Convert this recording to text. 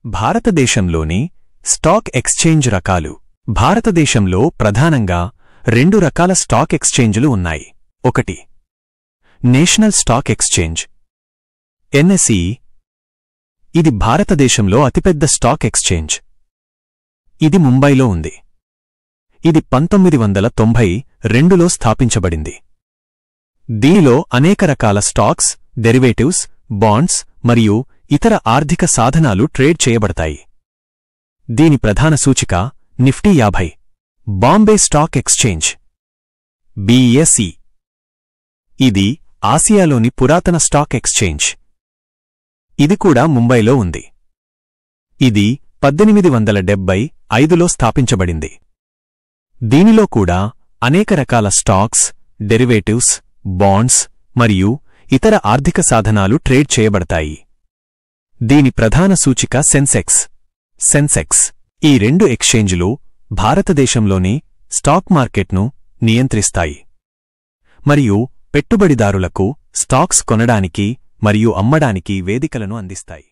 భారతదేశంలోని stock exchange రకాలు. భారతదేశంలో ప్రధానంగా 2 రకాల స్టాక్ ఎక్స్చేంజులు ఉన్నాయి. 1. National stock exchange NSE. ఇది భారతదేశంలో అతిపెద్ద స్టాక్ ఎక్స్చేంజ్. ఇది ముంబైలో ఉంది. ఇది 1992లో స్థాపించబడింది. దీనిలో అనేక రకాల స్టాక్స్, డెరివేటివ్స్, బాండ్స్ మరియు ఇతర ఆర్థిక సాధనాలు ట్రేడ్ చేయబడతాయి. దీని ప్రధాన సూచిక Nifty 50. Bombay stock exchange BSE. ఇది ఆసియాలోని పురాతన స్టాక్ ఎక్స్చేంజ్. ఇది కూడా ముంబైలో ఉంది. ఇది 1875లో స్థాపించబడింది. దీనిలో కూడా అనేక రకాల స్టాక్స్, డెరివేటివ్స్, బాండ్స్ మరియు ఇతర ఆర్థిక సాధనాలు ట్రేడ్ చేయబడతాయి. దీని ప్రధాన సూచిక సెన్సెక్స్. ఈ 2 ఎక్స్చేంజులు భారతదేశంలోని స్టాక్ మార్కెట్ను నియంత్రిస్తాయి మరియు పెట్టుబడిదారులకు స్టాక్స్ కొనడానికి మరియు అమ్మడానికి వేదికలను అందిస్తాయి.